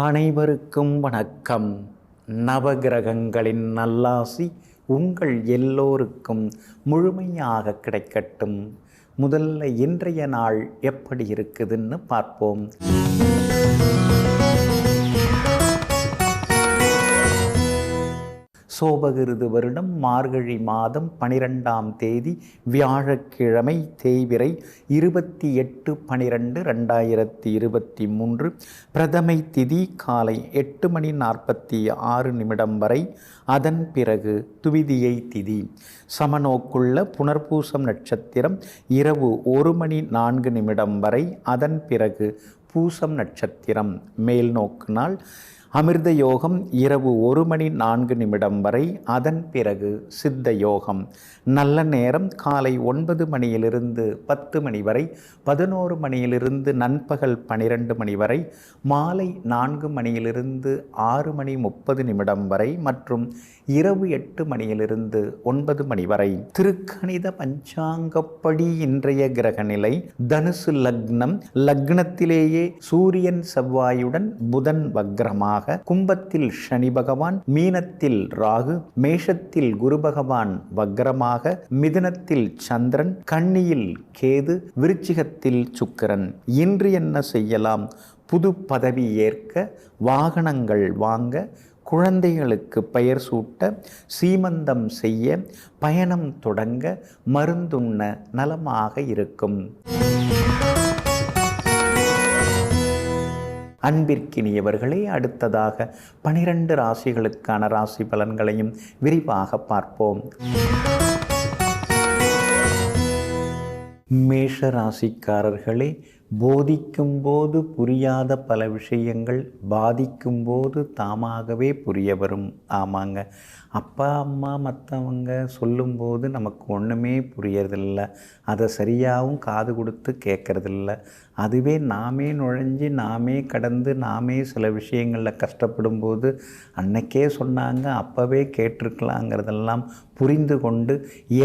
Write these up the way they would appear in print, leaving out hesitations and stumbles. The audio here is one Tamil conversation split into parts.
அனைவருக்கும் வணக்கம். நவகிரகங்களின் நல்லாசி உங்கள் எல்லோருக்கும் முழுமையாக கிடைக்கட்டும். முதல்ல இன்றைய நாள் எப்படி இருக்குதுன்னு பார்ப்போம். சோபகிருது வருடம் மார்கழி மாதம் 12ஆம் தேதி வியாழக்கிழமை, தேய்பிறை 28/12/2023. பிரதமை திதி காலை 8:46 வரை. அதன் பிறகு துவிதியை திதி. சமநோக்குள்ள புனர்பூசம் நட்சத்திரம் இரவு 1:04 வரை. அதன் பிறகு பூசம் நட்சத்திரம். மேல் நோக்கு நாள். அமிர்த யோகம் இரவு 1:04 வரை. அதன் பிறகு சித்த யோகம். நல்ல நேரம் காலை 9 மணியிலிருந்து 10 மணி வரை, 11 மணியிலிருந்து நண்பகல் 12 மணி வரை, மாலை 4 மணியிலிருந்து 6:30 வரை மற்றும் இரவு 8 மணியிலிருந்து 9 மணி வரை. திருக்கணித பஞ்சாங்கப்படி இன்றைய கிரக நிலை: தனுசு லக்னம். லக்னத்திலேயே சூரியன் செவ்வாயுடன் புதன் வக்ரமாக, கும்பத்தில் சனி பகவான், மீனத்தில் ராகு, மேஷத்தில் குரு பகவான் வக்ரமாக, மிதுனத்தில் சந்திரன், கன்னியில் கேது, விருச்சிகத்தில் சுக்கிரன். இன்று என்ன செய்யலாம்? புது பதவி ஏற்க, வாகனங்கள் வாங்க, குழந்தைகளுக்கு பெயர் சூட்ட, சீமந்தம் செய்ய, பயணம் தொடங்க, மருந்துண்ண நலமாக இருக்கும். அன்பிற்கினியவர்களே, அடுத்ததாக 12 ராசிகளுக்கான ராசி பலன்களையும் விரிவாக பார்ப்போம். மேஷ ராசிக்காரர்களே, போதிக்கும் போது புரியாத பல விஷயங்கள் பாதிக்கும் போது தாமாகவே புரிய வரும். ஆமாங்க, அப்பா அம்மா மற்றவங்க சொல்லும்போது நமக்கு ஒன்றுமே புரியறதில்ல, அதை சரியாகவும் காது கொடுத்து கேட்கறதில்ல. அதுவே நாமே நுழைஞ்சி நாமே கடந்து நாமே சில விஷயங்களில் கஷ்டப்படும் போது அன்னைக்கே சொன்னாங்க, அப்போவே கேட்டிருக்கலாங்கிறதெல்லாம் புரிந்து கொண்டு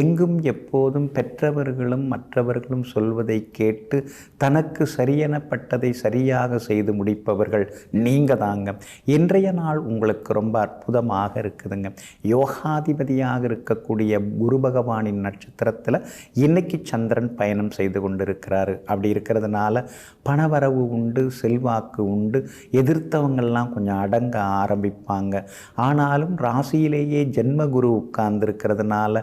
எங்கும் எப்போதும் பெற்றவர்களும் மற்றவர்களும் சொல்வதை கேட்டு தனக்கு சரியெனப்பட்டதை சரியாக செய்து முடிப்பவர்கள் நீங்கள் தாங்க. இன்றைய நாள் உங்களுக்கு ரொம்ப அற்புதமாக இருக்குதுங்க. யோகாதிபதியாக இருக்கக்கூடிய குரு பகவானின் நட்சத்திரத்தில் இன்னைக்கு சந்திரன் பயணம் செய்து கொண்டிருக்கிறாரு. அப்படி இருக்கிறதுனால பணவரவு உண்டு, செல்வாக்கு உண்டு, எதிர்த்தவங்கள்லாம் கொஞ்சம் அடங்க ஆரம்பிப்பாங்க. ஆனாலும் ராசியிலேயே ஜென்ம குரு உட்கார்ந்துருக்கிறதுனால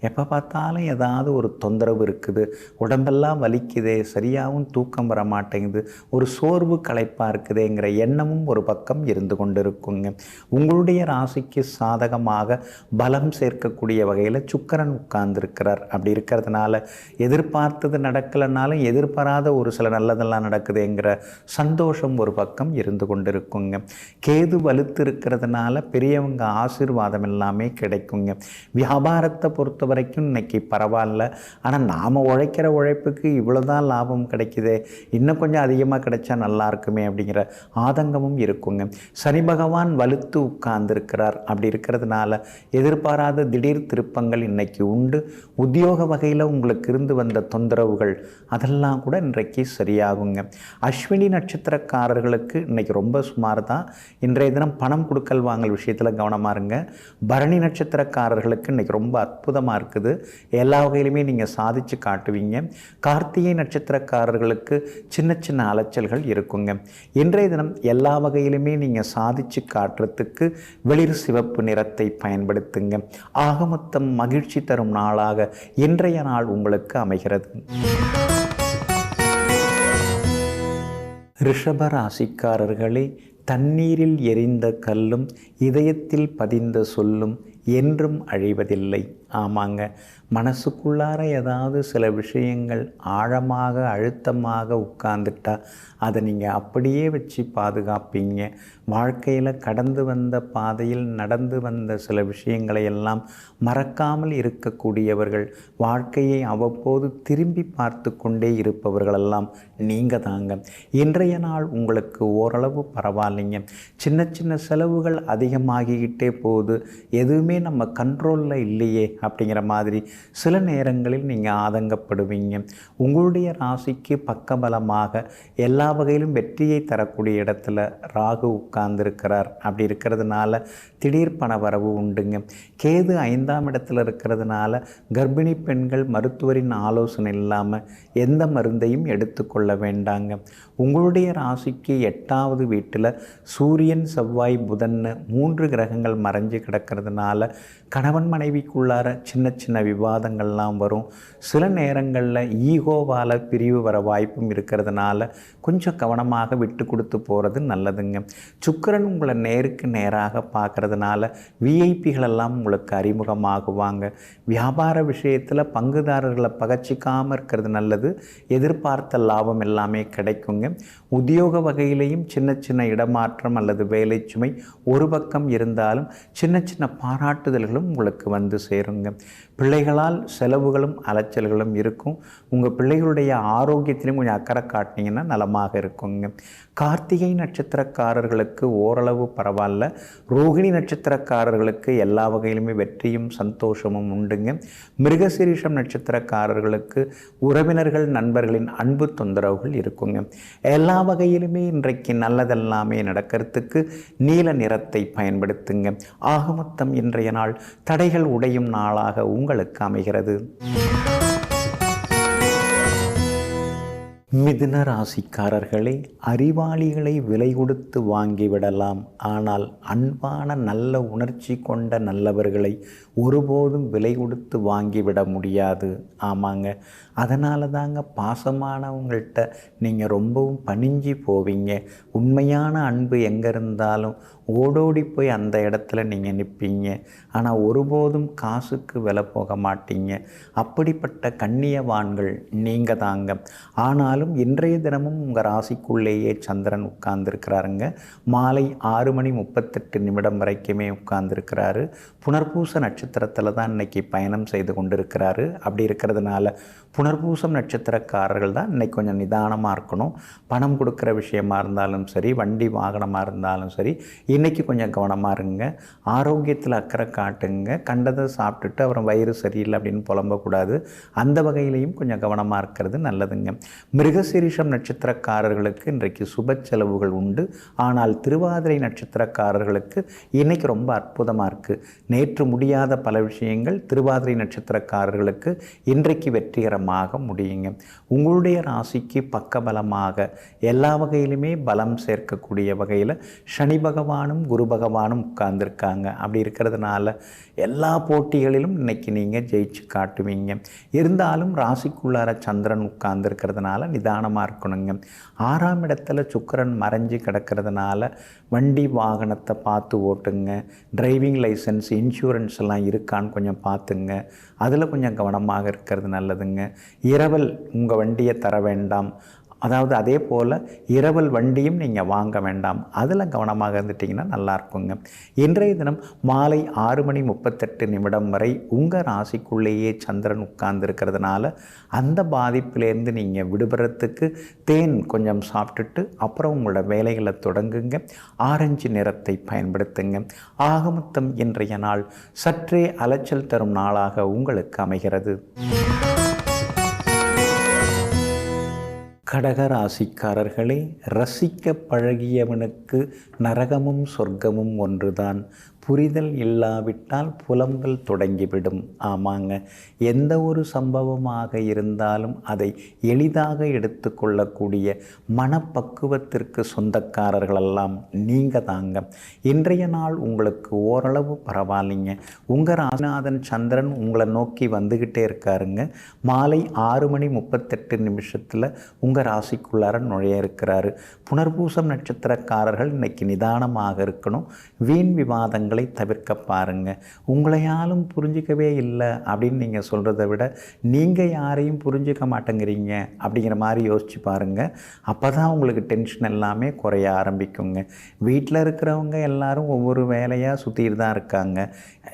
எப்போ பார்த்தாலும் ஏதாவது ஒரு தொந்தரவு இருக்குது, உடம்பெல்லாம் வலிக்குதே, சரியாகவும் தூக்கம் வர மாட்டேங்குது, ஒரு சோர்வு களைப்பாக இருக்குதுங்கிற எண்ணமும் ஒரு பக்கம் இருந்து கொண்டிருக்குங்க. உங்களுடைய ராசிக்கு சாதகமாக பலம் சேர்க்கக்கூடிய வகையில் சுக்கிரன் உட்கார்ந்துருக்கிறார். அப்படி இருக்கிறதுனால எதிர்பார்த்தது நடக்கலைனாலும் எதிர்பாராத ஒரு சில நல்லதெல்லாம் நடக்குதுங்கிற சந்தோஷம் ஒரு பக்கம் இருந்து கொண்டிருக்குங்க. கேது வலுத்து இருக்கிறதுனால பெரியவங்க ஆசீர்வாதம் எல்லாமே கிடைக்குங்க. வியாபாரத்தை பொறுத்த வரைக்கும் இன்னைக்கு பரவாயில்ல, ஆனால் நாம் உழைக்கிற உழைப்புக்கு இவ்வளோதான் லாபம் கிடைக்குதே, இன்னும் கொஞ்சம் அதிகமாக கிடைச்சா நல்லா இருக்குமே அப்படிங்கிற ஆதங்கமும் இருக்குங்க. சனி பகவான் வலுத்து உட்கார்ந்துருக்கிறார். அப்படி இருக்கிறதுனால எதிர்பாராத திடீர் திருப்பங்கள் இன்னைக்கு உண்டு. உத்தியோக வகையில் உங்களுக்கு இருந்து வந்த தொந்தரவுகள் அதெல்லாம் கூட இன்றைக்கு சரியாகுங்க. அஸ்வினி நட்சத்திரக்காரர்களுக்கு இன்னைக்கு ரொம்ப சுமார் தான். இன்றைய தினம் பணம் கொடுக்கல் வாங்கல் விஷயத்தில் கவனமாக இருங்க. பரணி நட்சத்திரக்காரர்களுக்கு இன்னைக்கு ரொம்ப அற்புதமாக இருக்குது. எல்லா வகையிலுமே நீங்கள் சாதிச்சு காட்டுவீங்க. கார்த்திகை நட்சத்திரக்காரர்களுக்கு சின்ன சின்ன அலைச்சல்கள் இருக்குங்க. இன்றைய தினம் எல்லா வகையிலுமே நீங்கள் சாதிச்சு காட்டுறதுக்கு வெளிர் சிவப்பு நிறத்தை பயன்படுத்துங்க. ஆக மொத்தம் மகிழ்ச்சி தரும் நாளாக இன்றைய நாள் உங்களுக்கு அமைகிறது. ரிஷப ராசிக்காரர்களே, தண்ணீரில் எரிந்த கல்லும் இதயத்தில் பதிந்த சொல்லும் என்றும் அழிவதில்லை. ஆமாங்க, மனசுக்குள்ளார ஏதாவது சில விஷயங்கள் ஆழமாக அழுத்தமாக உட்கார்ந்துட்டா அதை நீங்கள் அப்படியே வச்சு பாதுகாப்பீங்க. வாழ்க்கையில் கடந்து வந்த பாதையில் நடந்து வந்த சில விஷயங்களை எல்லாம் மறக்காமல் இருக்கக்கூடியவர்கள், வாழ்க்கையை அவ்வப்போது திரும்பி பார்த்து கொண்டே இருப்பவர்களெல்லாம் நீங்கள் தாங்க. இன்றைய நாள் உங்களுக்கு ஓரளவு பரவாயில்லைங்க. சின்ன சின்ன செலவுகள் அதிகமாகிக்கிட்டே போகுது, எதுவுமே எதுவுமே நம்ம கண்ட்ரோலில் இல்லையே அப்படிங்கிற மாதிரி சில நேரங்களில் நீங்கள் ஆதங்கப்படுவீங்க. உங்களுடைய ராசிக்கு பக்கபலமாக எல்லா வகையிலும் வெற்றியை தரக்கூடிய இடத்துல ராகு உட்கார்ந்துருக்கிறார். அப்படி இருக்கிறதுனால திடீர் பண வரவு உண்டுங்க. கேது 5ஆம் இடத்துல இருக்கிறதுனால கர்ப்பிணி பெண்கள் மருத்துவரின் ஆலோசனை இல்லாமல் எந்த மருந்தையும் எடுத்துக்கொள்ள வேண்டாங்க. உங்களுடைய ராசிக்கு 8வது வீட்டில் சூரியன், செவ்வாய், புதன் 3 கிரகங்கள் மறைஞ்சு கிடக்கிறதுனால கணவன் மனைவிக்குள்ளார சின்ன சின்ன விவாதங்கள்லாம் வரும். சில நேரங்களில் ஈகோவால் பிரிவு வர வாய்ப்பும் இருக்கிறதுனால கொஞ்சம் கவனமாக விட்டு கொடுத்து போகிறது நல்லதுங்க. சுக்கிரன் உங்களை நேருக்கு நேராக பார்க்கறதுனால விஐபிகளெல்லாம் உங்களுக்கு அறிமுகமாகுவாங்க. வியாபார விஷயத்தில் பங்குதாரர்களை பகச்சிக்காமல் இருக்கிறது நல்லது. எதிர்பார்த்த லாபம் எல்லாமே கிடைக்குங்க. உத்தியோக வகையிலையும் சின்ன சின்ன இடமாற்றம் அல்லது வேலை சுமை ஒரு பக்கம் இருந்தாலும் சின்ன சின்ன பாராட்டுதல்களும் உங்களுக்கு வந்து சேருங்க. பிள்ளைகளால் செலவுகளும் அலைச்சல்களும் இருக்கும். உங்கள் பிள்ளைகளுடைய ஆரோக்கியத்திலையும் கொஞ்சம் அக்கறை காட்டினீங்கன்னா நலமாக இருக்குங்க. கார்த்திகை நட்சத்திரக்காரர்களுக்கு ஓரளவு பரவாயில்ல. ரோகிணி நட்சத்திரக்காரர்களுக்கு எல்லா வகையிலுமே வெற்றியும் சந்தோஷமும் உண்டுங்க. மிருகசீரிஷம் நட்சத்திரக்காரர்களுக்கு உறவினர்கள், நண்பர்களின் அன்பு தொந்தரவுகள் இருக்குங்க. எல்லா வகையிலுமே இன்றைக்கு நல்லதெல்லாமே நடக்கிறதுக்கு நீல நிறத்தை பயன்படுத்துங்க. ஆகமொத்தம் இன்றைய நாள் தடைகள் உடையும் நாளாக உங்களுக்கு அமைகிறது. மிதுன ராசிக்காரர்களே, அறிவாளிகளை விலை கொடுத்து வாங்கிவிடலாம். ஆனால் அன்பான நல்ல உணர்ச்சி கொண்ட நல்லவர்களை ஒருபோதும் விலை கொடுத்து வாங்கிவிட முடியாது. ஆமாங்க, அதனால தாங்க பாசமானவங்கள்ட்ட நீங்கள் ரொம்பவும் பணிஞ்சு போவீங்க. உண்மையான அன்பு எங்கே இருந்தாலும் ஓடோடி போய் அந்த இடத்துல நீங்கள் நிற்பீங்க. ஆனால் ஒருபோதும் காசுக்கு விலை போக மாட்டீங்க. அப்படிப்பட்ட கண்ணியவான்கள் நீங்கள் தாங்க. ஆனாலும் இன்றைய தினமும் உங்கள் ராசிக்குள்ளேயே சந்திரன் உட்கார்ந்துருக்கிறாருங்க. மாலை 6:38 வரைக்குமே உட்கார்ந்துருக்கிறாரு. புனர்பூச நட்சத்திரத்தில் தான் இன்றைக்கி பயணம் செய்து கொண்டிருக்கிறாரு. அப்படி இருக்கிறதுனால புனர்பூசம் நட்சத்திரக்காரர்கள் தான் இன்றைக்கி கொஞ்சம் நிதானமாக இருக்கணும். பணம் கொடுக்குற விஷயமா இருந்தாலும் சரி, வண்டி வாகனமாக இருந்தாலும் சரி, இன்றைக்கி கொஞ்சம் கவனமாக இருங்க. ஆரோக்கியத்தில் அக்கறை காட்டுங்க. கண்டதை சாப்பிட்டுட்டு அப்புறம் வயிறு சரியில்லை அப்படின்னு புலம்பக்கூடாது. அந்த வகையிலையும் கொஞ்சம் கவனமாக இருக்கிறது நல்லதுங்க. மிருகசீரிஷம் நட்சத்திரக்காரர்களுக்கு இன்றைக்கு சுப செலவுகள் உண்டு. ஆனால் திருவாதிரை நட்சத்திரக்காரர்களுக்கு இன்றைக்கி ரொம்ப அற்புதமாக இருக்குது. நேற்று முடியாத பல விஷயங்கள் திருவாதிரை நட்சத்திரக்காரர்களுக்கு இன்றைக்கு வெற்றிகரமாக முடியுங்க. உங்களுடைய ராசிக்கு பக்கபலமாக எல்லா வகையிலுமே பலம் சேர்க்கக்கூடிய வகையில் சனி பகவானும் குரு பகவானும் உட்கார்ந்துருக்காங்க. அப்படி இருக்கிறதுனால எல்லா போட்டிகளிலும் இன்னைக்கு நீங்கள் ஜெயிச்சு காட்டுவீங்க. இருந்தாலும் ராசிக்குள்ளார சந்திரன் உட்கார்ந்துருக்கிறதுனால நிதானமாக இருக்கணுங்க. 6ஆம் இடத்துல சுக்கிரன் மறைஞ்சு கிடக்கிறதுனால வண்டி வாகனத்தை பார்த்து ஓட்டுங்க. டிரைவிங் லைசன்ஸ், இன்சூரன்ஸ் எல்லாம் இருக்கான்னு கொஞ்சம் பார்த்துங்க. அதில் கொஞ்சம் கவனமாக இருக்கிறது நல்லதுங்க. இரவல் உங்கள் வண்டியை தர வேண்டாம். அதாவது அதே போல் இரவல் வண்டியும் நீங்கள் வாங்க வேண்டாம். அதில் கவனமாக இருந்துட்டிங்கன்னா நல்லாயிருக்குங்க. இன்றைய தினம் மாலை 6:38 வரை உங்கள் ராசிக்குள்ளேயே சந்திரன் உட்கார்ந்துருக்கிறதுனால அந்த பாதிப்பிலேருந்து நீங்கள் விடுபடுறதுக்கு தேன் கொஞ்சம் சாப்பிட்டுட்டு அப்புறம் உங்களோட வேலைகளை தொடங்குங்க. ஆரஞ்சு நிறத்தை பயன்படுத்துங்க. ஆகமொத்தம் இன்றைய நாள் சற்றே அலைச்சல் தரும் நாளாக உங்களுக்கு அமைகிறது. கடகராசிக்காரர்களே, ரசிக்க பழகியவனுக்கு நரகமும் சொர்க்கமும் ஒன்றுதான். புரிதல் இல்லாவிட்டால் புலம்பல் தொடங்கிவிடும். ஆமாங்க, எந்த ஒரு சம்பவமாக இருந்தாலும் அதை எளிதாக எடுத்துக்கொள்ளக்கூடிய மனப்பக்குவத்திற்கு சொந்தக்காரர்களெல்லாம் நீங்கள் தாங்க. இன்றைய நாள் உங்களுக்கு ஓரளவு பரவாயில்லைங்க. உங்கள் ராசிநாதன் சந்திரன் உங்களை நோக்கி வந்துக்கிட்டே இருக்காருங்க. மாலை 6:38 உங்கள் ராசிக்குள்ளார நுழைய இருக்கிறாரு. புனர்பூசம் நட்சத்திரக்காரர்கள் இன்னைக்கு நிதானமாக இருக்கணும். வீண் விவாதங்கள் தவிர்க்க பாருங்க. உங்களை யாரும் புரிஞ்சிக்கவே இல்லை அப்படின்னு நீங்கள் சொல்கிறத விட நீங்கள் யாரையும் புரிஞ்சிக்க மாட்டேங்கிறீங்க அப்படிங்கிற மாதிரி யோசிச்சு பாருங்கள். அப்போ தான் உங்களுக்கு டென்ஷன் எல்லாமே குறைய ஆரம்பிக்குங்க. வீட்டில் இருக்கிறவங்க எல்லாரும் ஒவ்வொரு வேலையாக சுற்றிட்டு தான் இருக்காங்க.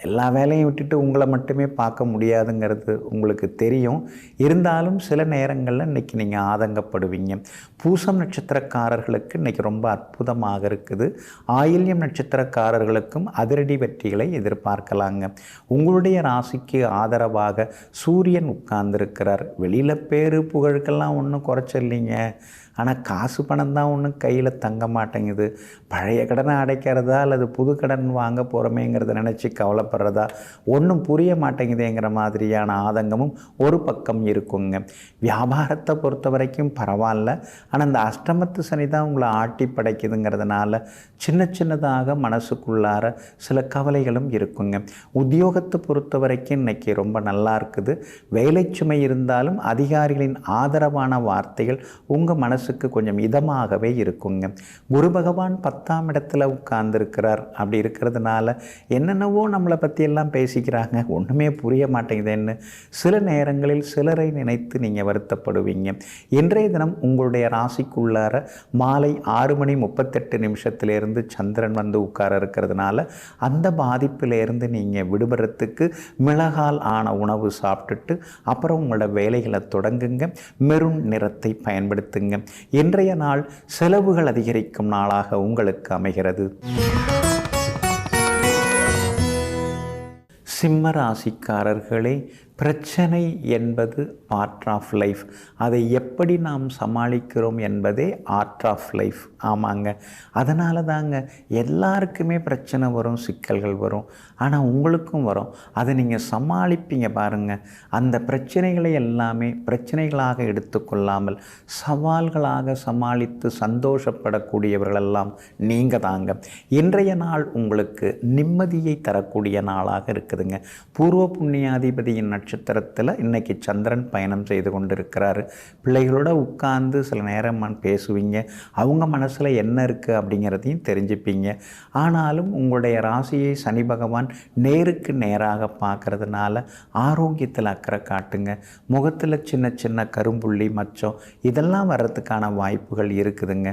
எல்லா வேலையும் விட்டுட்டு உங்களை மட்டுமே பார்க்க முடியாதுங்கிறது உங்களுக்கு தெரியும். இருந்தாலும் சில நேரங்களில் இன்றைக்கி நீங்கள் ஆதங்கப்படுவீங்க. பூசம் நட்சத்திரக்காரர்களுக்கு இன்றைக்கி ரொம்ப அற்புதமாக இருக்குது. ஆயில்யம் நட்சத்திரக்காரர்களுக்கும் அதிரடி வெற்றிகளை எதிர்பார்க்கலாங்க. உங்களுடைய ராசிக்கு ஆதரவாக சூரியன் உட்கார்ந்துருக்கிறார். வெளியில் பேரு புகழுக்கெல்லாம் ஒன்றும் குறைச்சில்லைங்க. ஆனால் காசு பணம் தான் ஒன்றும் கையில் தங்க மாட்டேங்குது. பழைய கடனை அடைக்கிறதா அல்லது புது கடன் வாங்க போகிறோமேங்கிறத நினச்சி கவலைப்படுறதா ஒன்றும் புரிய மாட்டேங்குதுங்கிற மாதிரியான ஆதங்கமும் ஒரு பக்கம் இருக்குங்க. வியாபாரத்தை பொறுத்த வரைக்கும் பரவாயில்ல. ஆனால் அந்த அஷ்டமத்து சனி தான் உங்களை ஆட்டி படைக்குதுங்கிறதுனால சின்னதாக மனசுக்குள்ளார சில கவலைகளும் இருக்குங்க. உத்தியோகத்தை பொறுத்த வரைக்கும் இன்றைக்கி ரொம்ப நல்லா இருக்குது. வேலை சுமை இருந்தாலும் அதிகாரிகளின் ஆதரவான வார்த்தைகள் உங்கள் மனசுக்கு கொஞ்சம் இதமாகவே இருக்குங்க. குரு பகவான் 10ஆம் இடத்துல உட்கார்ந்துருக்கிறார். அப்படி இருக்கிறதுனால என்னென்னவோ நம்மளை பற்றியெல்லாம் பேசிக்கிறாங்க, ஒன்றுமே புரிய மாட்டேங்குதுன்னு சில நேரங்களில் சிலரை நினைத்து நீங்கள் வருத்தப்படுவீங்க. இன்றைய தினம் உங்களுடைய ராசிக்குள்ளார மாலை 6:38 சந்திரன் வந்து உட்கார இருக்கிறதுனால அந்த பாதிப்பிலேருந்து நீங்கள் விடுபடுறதுக்கு மிளகால் ஆன உணவு சாப்பிட்டுட்டு அப்புறம் உங்களோட வேலைகளை தொடங்குங்க. மெரூன் நிறத்தை பயன்படுத்துங்க. இன்றைய நாள் செலவுகள் அதிகரிக்கும் நாளாக உங்களுக்கு அமைகிறது. சிம்ம ராசிக்காரர்களே, பிரச்சனை என்பது பார்ட் ஆஃப் லைஃப். அதை எப்படி நாம் சமாளிக்கிறோம் என்பதே ஆர்ட் ஆஃப் லைஃப். ஆமாங்க, அதனால தாங்க எல்லாருக்குமே பிரச்சனை வரும், சிக்கல்கள் வரும். ஆனால் உங்களுக்கும் வரும். அதை நீங்கள் சமாளிப்பீங்க பாருங்கள். அந்த பிரச்சனைகளை எல்லாமே பிரச்சனைகளாக எடுத்துக்கொள்ளாமல் சவால்களாக சமாளித்து சந்தோஷப்படக்கூடியவர்களெல்லாம் நீங்கள் தாங்க. இன்றைய நாள் உங்களுக்கு நிம்மதியை தரக்கூடிய நாளாக இருக்குதுங்க. பூர்வ புண்ணியாதிபதியின் நட்சத்திரத்தில் இன்றைக்கி சந்திரன் பயணம் செய்து கொண்டிருக்கிறாரு. பிள்ளைகளோட உட்கார்ந்து சில நேரம் பேசுவீங்க. அவங்க மனசில் என்ன இருக்குது அப்படிங்கிறதையும் தெரிஞ்சுப்பீங்க. ஆனாலும் உங்களுடைய ராசியை சனி பகவான் நேருக்கு நேராக பார்க்கறதுனால ஆரோக்கியத்தில் அக்கறை காட்டுங்க. முகத்தில் சின்ன கரும்புள்ளி மச்சம் இதெல்லாம் வர்றதுக்கான வாய்ப்புகள் இருக்குதுங்க.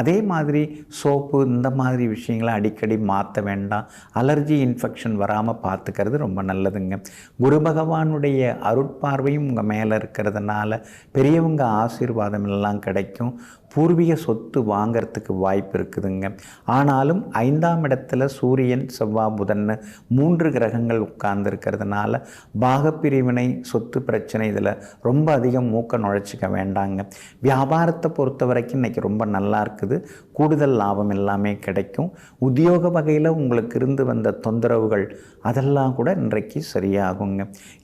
அதே மாதிரி சோப்பு இந்த மாதிரி விஷயங்களை அடிக்கடி மாற்ற வேண்டாம். அலர்ஜி இன்ஃபெக்ஷன் வராமல் பார்த்துக்கிறது ரொம்ப நல்லதுங்க. குரு பகவானுடைய அருட்பார்வையும் உங்கள் மேலே இருக்கிறதுனால பெரியவங்க ஆசீர்வாதம் எல்லாம் கிடைக்கும். பூர்வீக சொத்து வாங்கிறதுக்கு வாய்ப்பு இருக்குதுங்க. ஆனாலும் 5ஆம் இடத்துல சூரியன் செவ்வாய் புதன் 3 கிரகங்கள் உட்கார்ந்துருக்கிறதுனால பாகப்பிரிவினை சொத்து பிரச்சனை இதில் ரொம்ப அதிகம் மூக்க நுழைச்சிக்க வேண்டாங்க. வியாபாரத்தை பொறுத்த வரைக்கும் இன்றைக்கி ரொம்ப நல்லா இருக்குது. கூடுதல் லாபம் எல்லாமே கிடைக்கும். உத்தியோக வகையில் உங்களுக்கு இருந்து வந்த தொந்தரவுகள் அதெல்லாம் கூட இன்றைக்கு சரியாகுங்க.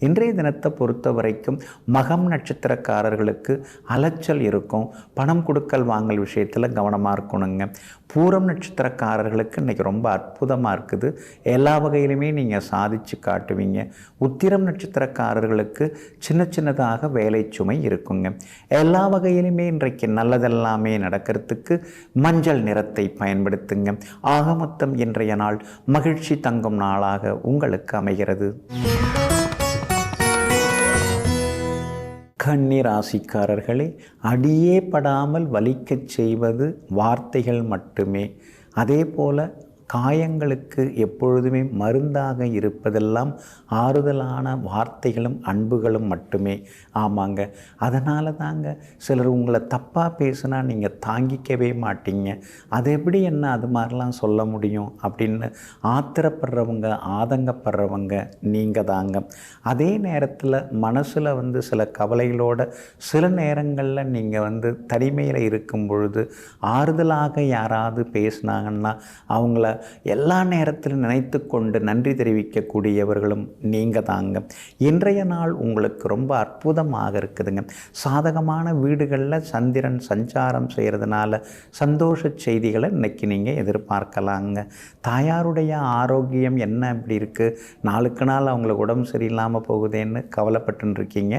இன்றைய தினத்தை பொறுத்த வரைக்கும் மகம் நட்சத்திரக்காரர்களுக்கு அலைச்சல் இருக்கும். பணம் கொடுக்க வாங்கல் விஷயத்தில் கவனமாக இருக்கணுங்க. பூரம் நட்சத்திரக்காரர்களுக்கு இன்றைக்கி ரொம்ப அற்புதமாக இருக்குது. எல்லா வகையிலுமே நீங்கள் சாதித்து காட்டுவீங்க. உத்திரம் நட்சத்திரக்காரர்களுக்கு சின்னதாக வேலை சுமை இருக்குங்க. எல்லா வகையிலுமே இன்றைக்கு நல்லதெல்லாமே நடக்கிறதுக்கு மஞ்சள் நிறத்தை பயன்படுத்துங்க. ஆக மொத்தம் இன்றைய நாள் மகிழ்ச்சி தங்கும் நாளாக உங்களுக்கு அமைகிறது. கன்னி ராசிக்காரர்களே, அடியே படாமல் வலிக்கச் செய்வது வார்த்தைகள் மட்டுமே. அதே போல் காயங்களுக்கு எப்பொழுதுமே மருந்தாக இருப்பதெல்லாம் ஆறுதலான வார்த்தைகளும் அன்புகளும் மட்டுமே. ஆமாங்க, அதனால தாங்க சிலர் உங்களை தப்பாக பேசுனா நீங்கள் தாங்கிக்கவே மாட்டீங்க. அது எப்படி என்ன அது மாதிரிலாம் சொல்ல முடியும் அப்படின்னு ஆத்திரப்படுறவங்க ஆதங்கப்படுறவங்க நீங்கள் தாங்க. அதே நேரத்தில் மனசில் சில கவலைகளோட சில நேரங்களில் நீங்கள் தனிமையில் இருக்கும் பொழுது ஆறுதலாக யாராவது பேசினாங்கன்னா அவங்கள எல்லா நேரத்திலும் நினைத்து கொண்டு நன்றி தெரிவிக்கக்கூடியவர்களும் நீங்கள் தாங்க. இன்றைய நாள் உங்களுக்கு ரொம்ப அற்புதமாக இருக்குதுங்க. சாதகமான வீடுகளில் சந்திரன் சஞ்சாரம் செய்கிறதுனால சந்தோஷ செய்திகளை இன்றைக்கி நீங்கள் எதிர்பார்க்கலாங்க. தாயாருடைய ஆரோக்கியம் என்ன இப்படி இருக்குது, நாளுக்கு நாள் அவங்களுக்கு உடம்பு சரியில்லாமல் போகுதேன்னு கவலைப்பட்டுருக்கீங்க.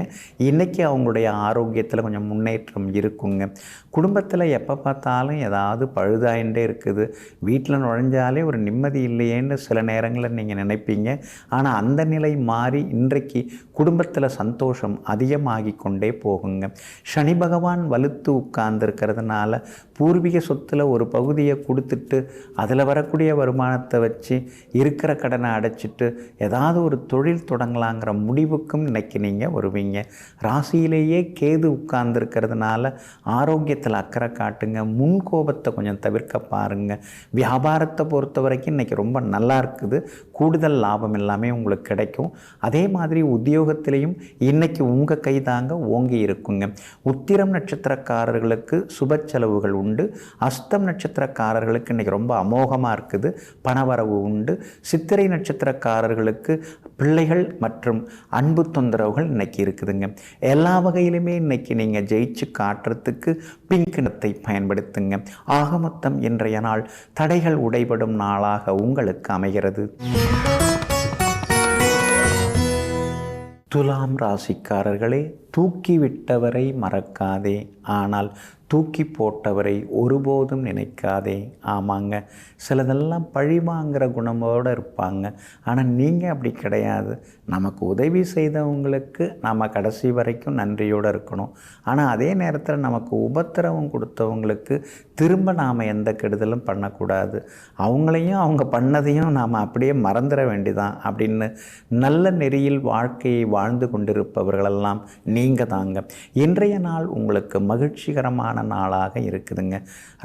இன்றைக்கி அவங்களுடைய ஆரோக்கியத்தில் கொஞ்சம் முன்னேற்றம் இருக்குங்க. குடும்பத்தில் எப்போ பார்த்தாலும் ஏதாவது பழுதாயின்றே இருக்குது. வீட்டில் நுழைஞ்சாலே ஒரு நிம்மதி இல்லையேன்னு சில நேரங்களில் நீங்கள் நினைப்பீங்க. ஆனால் அந்த நிலை மாறி இன்றைக்கு குடும்பத்தில் சந்தோஷம் அதிகமாகி கொண்டே போகுங்க. சனி பகவான் வலுத்து உட்கார்ந்துருக்கிறதுனால பூர்வீக சொத்தில் ஒரு பகுதியை கொடுத்துட்டு அதில் வரக்கூடிய வருமானத்தை வச்சு இருக்கிற கடனை அடைச்சிட்டு ஏதாவது ஒரு தொழில் தொடங்கலாங்கிற முடிவுக்கும் இன்றைக்கி நீங்கள் வருவீங்க. ராசியிலேயே கேது உட்கார்ந்துருக்கிறதுனால ஆரோக்கியத்தில் அக்கறை காட்டுங்க. முன்கோபத்தை கொஞ்சம் தவிர்க்க பாருங்கள். வியாபாரத்தை பொறுத்த வரைக்கும் இன்றைக்கி ரொம்ப நல்லா இருக்குது. கூடுதல் லாபம் எல்லாமே உங்களுக்கு கிடைக்கும். அதே மாதிரி உத்தியோகத்திலையும் இன்றைக்கி உங்கள் கை தாங்க ஓங்கி இருக்குங்க. உத்திரம் நட்சத்திரக்காரர்களுக்கு சுப செலவுகள் உண்டு. அஸ்தம் நட்சத்திரக்காரர்களுக்கு இன்றைக்கி ரொம்ப அமோகமாக இருக்குது, பணவரவு உண்டு. சித்திரை நட்சத்திரக்காரர்களுக்கு பிள்ளைகள் மற்றும் அன்பு தொந்தரவுகள் இன்றைக்கி இருக்குதுங்க. எல்லா வகையிலுமே இன்றைக்கி நீங்கள் ஜெயிச்சு காட்டுறதுக்கு பிங்க் நிறத்தை பயன்படுத்துங்க. ஆக மொத்தம் இன்றைய நாள் தடைகள் உடைபடும் நாளாக உங்களுக்கு அமைகிறது. துலாம் ராசிக்காரர்களே, தூக்கிவிட்டவரை மறக்காதே, ஆனால் தூக்கி போட்டவரை ஒருபோதும் நினைக்காதே. ஆமாங்க, சிலதெல்லாம் பழிவாங்கிற குணமோடு இருப்பாங்க. ஆனால் நீங்கள் அப்படி கிடையாது. நமக்கு உதவி செய்தவங்களுக்கு நம்ம கடைசி வரைக்கும் நன்றியோடு இருக்கணும். ஆனால் அதே நேரத்தில் நமக்கு உபத்திரவம் கொடுத்தவங்களுக்கு திரும்ப நாம் எந்த கெடுதலும் பண்ணக்கூடாது. அவங்களையும் அவங்க பண்ணதையும் நாம் அப்படியே மறந்துட வேண்டிதான் அப்படின்னு நல்ல நெறியில் வாழ்க்கையை வாழ்ந்து கொண்டிருப்பவர்களெல்லாம் நீங்கள் தாங்க. இன்றைய நாள் உங்களுக்கு மகிழ்ச்சிகரமான நாளாக இருக்குதுங்க.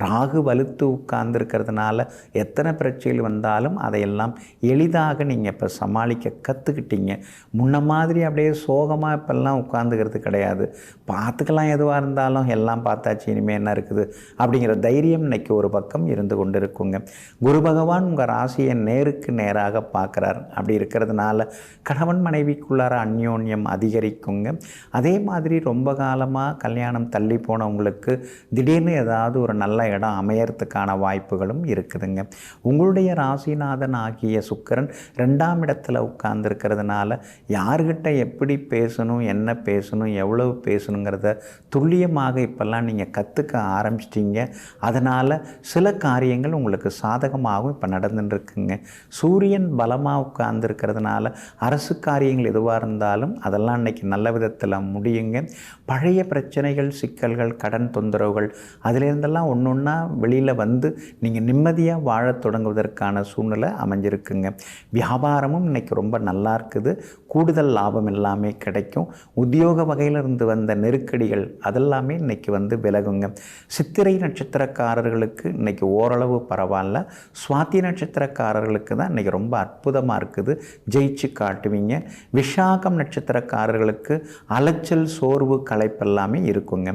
ராகு வலுத்து உட்கார்ந்துருக்கிறதுனால எத்தனை பிரச்சனைகள் வந்தாலும் அதையெல்லாம் எளிதாக நீங்கள் இப்போ சமாளிக்க கற்றுக்கிட்டீங்க. முன்ன மாதிரி அப்படியே சோகமாக இப்போல்லாம் உட்காந்துக்கிறது கிடையாது. பார்த்துக்கலாம், எதுவாக இருந்தாலும் எல்லாம் பார்த்தாச்சு, இனிமேல் என்ன இருக்குது அப்படிங்கிற தைரியம் இன்றைக்கி ஒரு பக்கம் இருந்து கொண்டு இருக்குங்க. குரு பகவான் உங்கள் ராசியை நேருக்கு நேராக பார்க்குறார். அப்படி இருக்கிறதுனால கணவன் மனைவிக்குள்ளார அந்யோன்யம் அதிகரிக்குங்க. அதே மாதிரி ரொம்ப காலமாக கல்யாணம் தள்ளி போனவங்களுக்கு திடீர்னு ஏதாவது ஒரு நல்ல இடம் அமையறதுக்கான வாய்ப்புகளும் இருக்குதுங்க. உங்களுடைய ராசிநாதன் ஆகிய சுக்கிரன் 2ஆம் இடத்துல உட்கார்ந்துருக்கிறதுனால யார்கிட்ட எப்படி பேசணும், என்ன பேசணும், எவ்வளவு பேசணுங்கிறத துல்லியமாக இப்போல்லாம் நீங்கள் கற்றுக்க ஆரம்பிச்சிட்டிங்க. அதனால் சில காரியங்கள் உங்களுக்கு சாதகமாகவும் இப்போ நடந்துட்டுருக்குங்க. சூரியன் பலமாக உட்கார்ந்துருக்கிறதுனால அரசு காரியங்கள் எதுவாக இருந்தாலும் அதெல்லாம் இன்றைக்கி நல்ல விதத்தில் முடியுங்க. பழைய பிரச்சனைகள், சிக்கல்கள், கடன் தொந்தரவுகள் அதிலிருந்தெல்லாம் ஒன்று ஒன்றா வெளியில் வந்து நீங்கள் நிம்மதியாக வாழத் தொடங்குவதற்கான சூழ்நிலை அமைஞ்சிருக்குங்க. வியாபாரமும் இன்றைக்கி ரொம்ப நல்லா இருக்குது. கூடுதல் லாபம் எல்லாமே கிடைக்கும். உத்தியோக வகையில் இருந்து வந்த நெருக்கடிகள் அதெல்லாமே இன்றைக்கி வந்து விலகுங்க. சித்திரை நட்சத்திரக்காரர்களுக்கு இன்றைக்கி ஓரளவு பரவாயில்ல. சுவாதி நட்சத்திரக்காரர்களுக்கு தான் இன்றைக்கி ரொம்ப அற்புதமாக இருக்குது, ஜெயிச்சு காட்டுவீங்க. விஷாகம் நட்சத்திரக்காரர்களுக்கு அலைச்சல், சோர்வு, களைப்பெல்லாமே இருக்குங்க.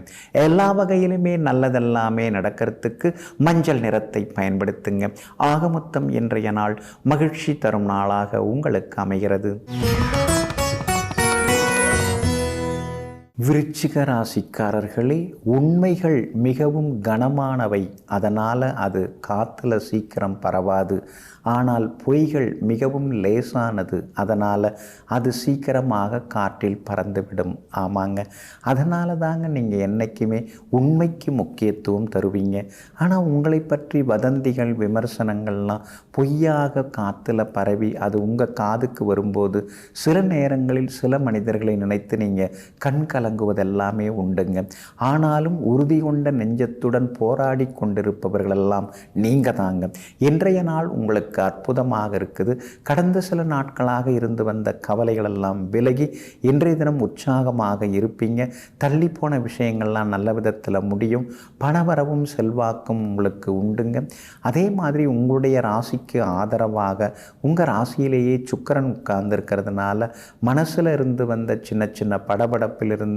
எல்லா வகையிலுமே நல்லதெல்லாமே நடக்கிறதுக்கு மஞ்சள் நிறத்தை பயன்படுத்துங்க. ஆக மொத்தம் இன்றைய நாள் மகிழ்ச்சி தரும் நாளாக உங்களுக்கு அமைகிறது. விருச்சிக ராசிக்காரர்களே, உண்மைகள் மிகவும் கனமானவை. அதனால் அது காற்றுல சீக்கிரம் பரவாது. ஆனால் பொய்கள் மிகவும் லேசானது. அதனால் அது சீக்கிரமாக காற்றில் பறந்துவிடும். ஆமாங்க, அதனால தாங்க நீங்கள் என்றைக்குமே உண்மைக்கு முக்கியத்துவம் தருவீங்க. ஆனால் உங்களை பற்றி வதந்திகள், விமர்சனங்கள்லாம் பொய்யாக காற்றுல பரவி அது உங்கள் காதுக்கு வரும்போது சில நேரங்களில் சில மனிதர்களை நினைத்து நீங்கள் கண் கலங்குவதெல்லாமே உண்டுங்க. ஆனாலும் உறுதி கொண்ட நெஞ்சத்துடன் போராடி கொண்டிருப்பவர்களெல்லாம் நீங்கள் தாங்க. இன்றைய நாள் உங்களுக்கு அற்புதமாக இருக்குது. கடந்த சில நாட்களாக இருந்து வந்த கவலைகளெல்லாம் விலகி இன்றைய தினம் உற்சாகமாக இருப்பீங்க. தள்ளி போன விஷயங்கள்லாம் நல்ல விதத்தில் முடியும். பணவரவும் செல்வாக்கும் உங்களுக்கு உண்டுங்க. அதே மாதிரி உங்களுடைய ராசிக்கு ஆதரவாக உங்கள் ராசியிலேயே சுக்கிரன் உட்கார்ந்துருக்கிறதுனால மனசில் இருந்து வந்த சின்ன சின்ன படபடப்பிலிருந்து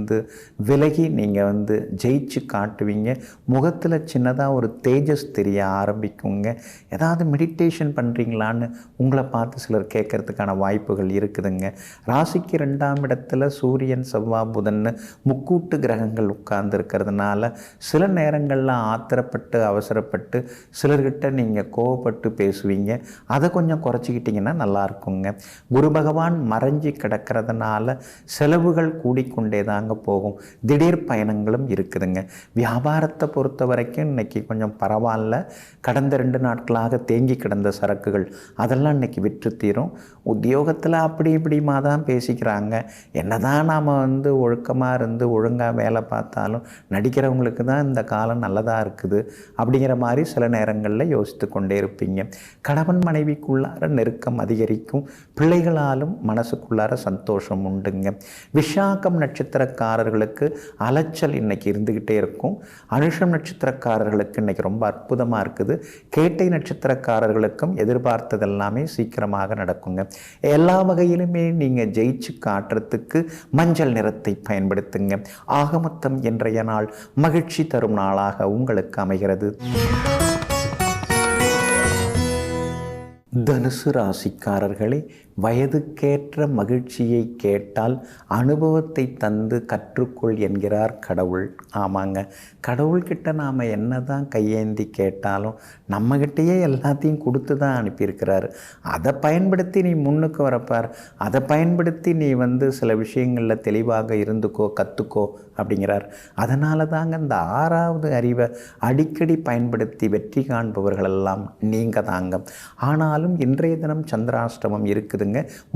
விலகி நீங்கள் வந்து ஜெயிச்சு காட்டுவீங்க. முகத்தில் சின்னதாக ஒரு தேஜஸ் தெரிய ஆரம்பிக்குங்க. ஏதாவது மெடிடேஷன் பண்ணுறீங்களான்னு உங்களை பார்த்து சிலர் கேட்கறதுக்கான வாய்ப்புகள் இருக்குதுங்க. ராசிக்கு 2ஆம் இடத்துல சூரியன், செவ்வாய், புதன் முக்கூட்டு கிரகங்கள் உட்கார்ந்துருக்கிறதுனால சில நேரங்களில் ஆத்திரப்பட்டு அவசரப்பட்டு சிலர்கிட்ட நீங்கள் கோவப்பட்டு பேசுவீங்க. அதை கொஞ்சம் குறைச்சிக்கிட்டிங்கன்னா நல்லா இருக்குங்க. குரு பகவான் மறைஞ்சி கிடக்கிறதுனால செலவுகள் கூடிக்கொண்டே தாங்க போகும். திடீர் பயணங்களும் இருக்குதுங்க. வியாபாரத்தை பொறுத்த வரைக்கும் இன்றைக்கி கொஞ்சம் பரவாயில்ல. கடந்த 2 நாட்களாக தேங்கி கிடந்த சரக்கு சரக்குகள் அதெல்லாம் இன்றைக்கி விற்று தீரும். உத்தியோகத்தில் அப்படி இப்படிமா தான் பேசிக்கிறாங்க. என்ன தான் நாம் வந்து ஒழுக்கமாக இருந்து ஒழுங்காக வேலை பார்த்தாலும் நடிக்கிறவங்களுக்கு தான் இந்த காலம் நல்லதாக இருக்குது அப்படிங்கிற மாதிரி சில நேரங்களில் யோசித்து கொண்டே இருப்பீங்க. கணவன் மனைவிக்குள்ளார நெருக்கம் அதிகரிக்கும். பிள்ளைகளாலும் மனசுக்குள்ளார சந்தோஷம் உண்டுங்க. விஷாகம் நட்சத்திரக்காரர்களுக்கு அலைச்சல் இன்றைக்கி இருந்துக்கிட்டே இருக்கும். அனுஷம் நட்சத்திரக்காரர்களுக்கு இன்றைக்கி ரொம்ப அற்புதமாக இருக்குது. கேட்டை நட்சத்திரக்காரர்களுக்கும் எதிர்பார்த்ததெல்லாமே சீக்கிரமாக நடக்குங்க. எல்லா வகையிலுமே நீங்கள் ஜெயிச்சு காட்டுறதுக்கு மஞ்சள் நிறத்தை பயன்படுத்துங்க. ஆகமொத்தம் இன்றைய நாள் மகிழ்ச்சி தரும் நாளாக உங்களுக்கு அமைகிறது. தனுசு ராசிக்காரர்களே, வயதுக்கேற்ற மகிழ்ச்சியை கேட்டால் அனுபவத்தை தந்து கற்றுக்கொள் என்கிறார் கடவுள். ஆமாங்க, கடவுள்கிட்ட நாம் என்ன தான் கையேந்தி கேட்டாலும் நம்மகிட்டேயே எல்லாத்தையும் கொடுத்து தான் அனுப்பியிருக்கிறாரு. அதை பயன்படுத்தி நீ முன்னுக்கு வரப்பார். அதை பயன்படுத்தி நீ வந்து சில விஷயங்களில் தெளிவாக இருந்துக்கோ, கற்றுக்கோ அப்படிங்கிறார். அதனால தாங்க இந்த 6வது அறிவை அடிக்கடி பயன்படுத்தி வெற்றி காண்பவர்களெல்லாம் நீங்கள் தாங்க. ஆனாலும் இன்றைய தினம் சந்திராஷ்டமம் இருக்குதுங்க.